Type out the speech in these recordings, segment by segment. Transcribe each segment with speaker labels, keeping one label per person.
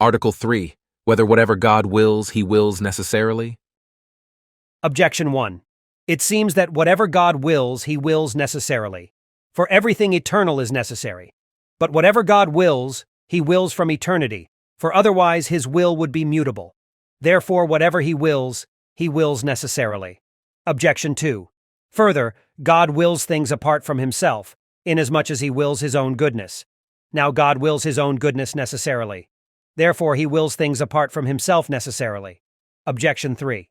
Speaker 1: Article 3. Whether whatever God wills, he wills necessarily?
Speaker 2: Objection 1. It seems that whatever God wills, he wills necessarily. For everything eternal is necessary. But whatever God wills, he wills from eternity, for otherwise his will would be mutable. Therefore, whatever he wills necessarily. Objection 2. Further, God wills things apart from himself, inasmuch as he wills his own goodness. Now God wills his own goodness necessarily. Therefore, he wills things apart from himself necessarily. Objection 3.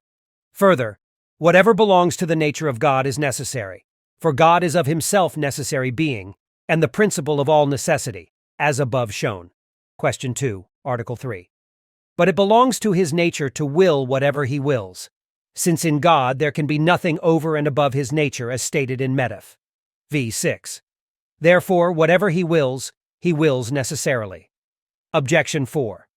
Speaker 2: Further, whatever belongs to the nature of God is necessary, for God is of himself necessary being, and the principle of all necessity, as above shown. Question 2, Article 3. But it belongs to his nature to will whatever he wills, since in God there can be nothing over and above his nature as stated in Medif. v. 6. Therefore, whatever he wills necessarily. Objection 4.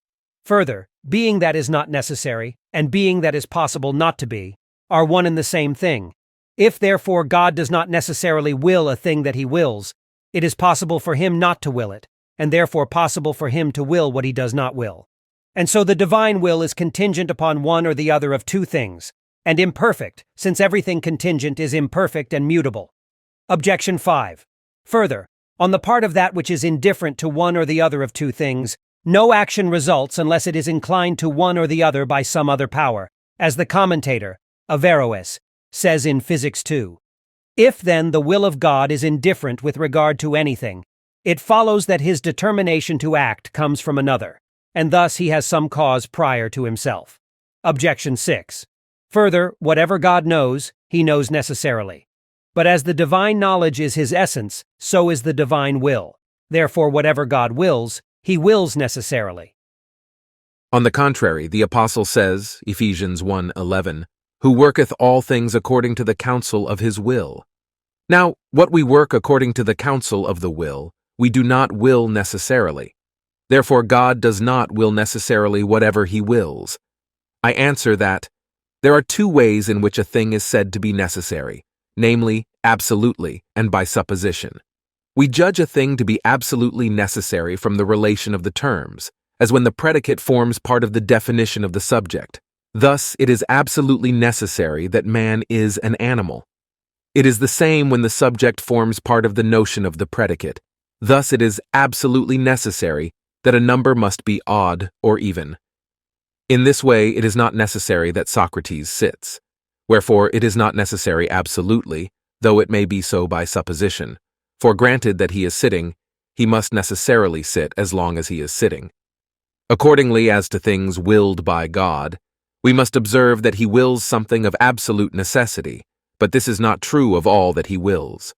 Speaker 2: Further, being that is not necessary, and being that is possible not to be, are one and the same thing. If therefore God does not necessarily will a thing that he wills, it is possible for him not to will it, and therefore possible for him to will what he does not will. And so the divine will is contingent upon one or the other of two things, and imperfect, since everything contingent is imperfect and mutable. Objection 5. Further, on the part of that which is indifferent to one or the other of two things, no action results unless it is inclined to one or the other by some other power, as the commentator, Averroes, says in Physics 2. If then the will of God is indifferent with regard to anything, it follows that his determination to act comes from another, and thus he has some cause prior to himself. Objection 6. Further, whatever God knows, he knows necessarily. But as the divine knowledge is his essence, so is the divine will. Therefore, whatever God wills, he wills necessarily.
Speaker 1: On the contrary, the Apostle says, Ephesians 1:11, who worketh all things according to the counsel of his will. Now, what we work according to the counsel of the will, we do not will necessarily. Therefore, God does not will necessarily whatever he wills. I answer that there are two ways in which a thing is said to be necessary, namely, absolutely and by supposition. We judge a thing to be absolutely necessary from the relation of the terms, as when the predicate forms part of the definition of the subject. Thus, it is absolutely necessary that man is an animal. It is the same when the subject forms part of the notion of the predicate. Thus, it is absolutely necessary that a number must be odd or even. In this way, it is not necessary that Socrates sits. Wherefore, it is not necessary absolutely, though it may be so by supposition. For granted that he is sitting, he must necessarily sit as long as he is sitting. Accordingly, as to things willed by God, we must observe that he wills something of absolute necessity, but this is not true of all that he wills.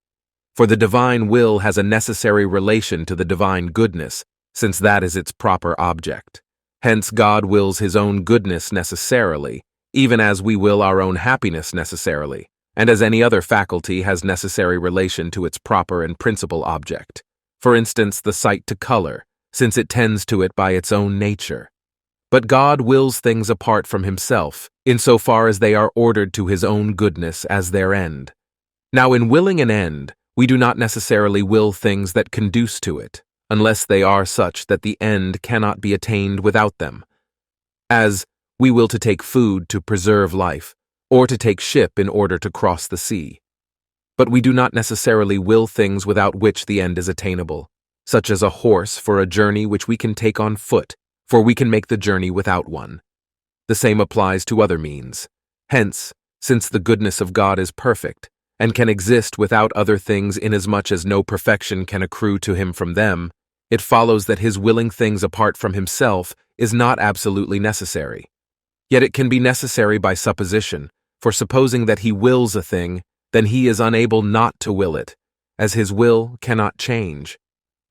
Speaker 1: For the divine will has a necessary relation to the divine goodness, since that is its proper object. Hence God wills his own goodness necessarily, even as we will our own happiness necessarily, and as any other faculty has necessary relation to its proper and principal object. For instance, the sight to color, since it tends to it by its own nature. But God wills things apart from himself, insofar as they are ordered to his own goodness as their end. Now, in willing an end, we do not necessarily will things that conduce to it, unless they are such that the end cannot be attained without them. As, we will to take food to preserve life, or to take ship in order to cross the sea. But we do not necessarily will things without which the end is attainable, such as a horse for a journey which we can take on foot, for we can make the journey without one. The same applies to other means. Hence, since the goodness of God is perfect, and can exist without other things inasmuch as no perfection can accrue to him from them, it follows that his willing things apart from himself is not absolutely necessary. Yet it can be necessary by supposition, for supposing that he wills a thing, then he is unable not to will it, as his will cannot change.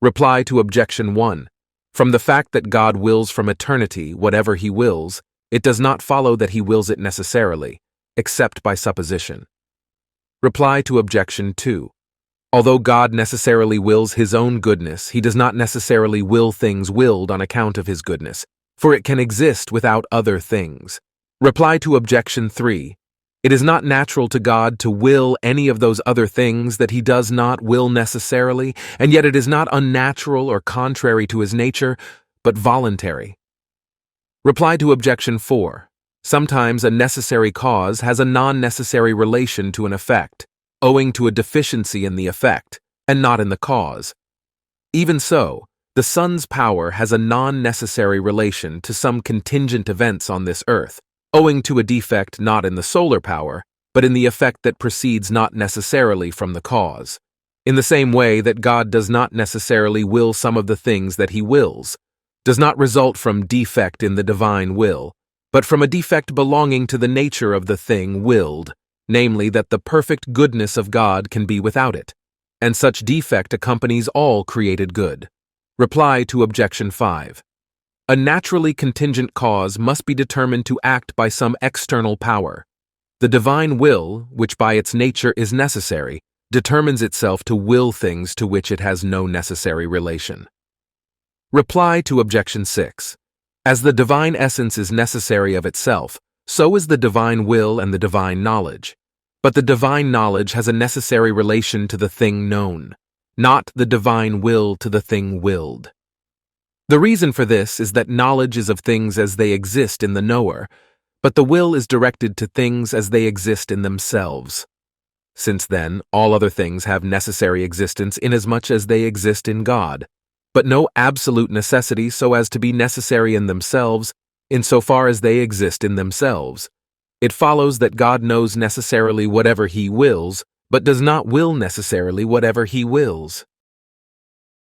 Speaker 1: Reply to Objection 1. From the fact that God wills from eternity whatever he wills, it does not follow that he wills it necessarily, except by supposition. Reply to Objection 2. Although God necessarily wills his own goodness, he does not necessarily will things willed on account of his goodness, for it can exist without other things. Reply to Objection 3. It is not natural to God to will any of those other things that he does not will necessarily, and yet it is not unnatural or contrary to his nature, but voluntary. Reply to objection 4. Sometimes a necessary cause has a non-necessary relation to an effect, owing to a deficiency in the effect, and not in the cause. Even so, the sun's power has a non-necessary relation to some contingent events on this earth, owing to a defect not in the solar power, but in the effect that proceeds not necessarily from the cause. In the same way that God does not necessarily will some of the things that he wills, does not result from defect in the divine will, but from a defect belonging to the nature of the thing willed, namely that the perfect goodness of God can be without it, and such defect accompanies all created good. Reply to objection 5. A naturally contingent cause must be determined to act by some external power. The divine will, which by its nature is necessary, determines itself to will things to which it has no necessary relation. Reply to objection 6. As the divine essence is necessary of itself, so is the divine will and the divine knowledge. But the divine knowledge has a necessary relation to the thing known, not the divine will to the thing willed. The reason for this is that knowledge is of things as they exist in the knower, but the will is directed to things as they exist in themselves. Since then, all other things have necessary existence inasmuch as they exist in God, but no absolute necessity so as to be necessary in themselves insofar as they exist in themselves. It follows that God knows necessarily whatever he wills, but does not will necessarily whatever he wills.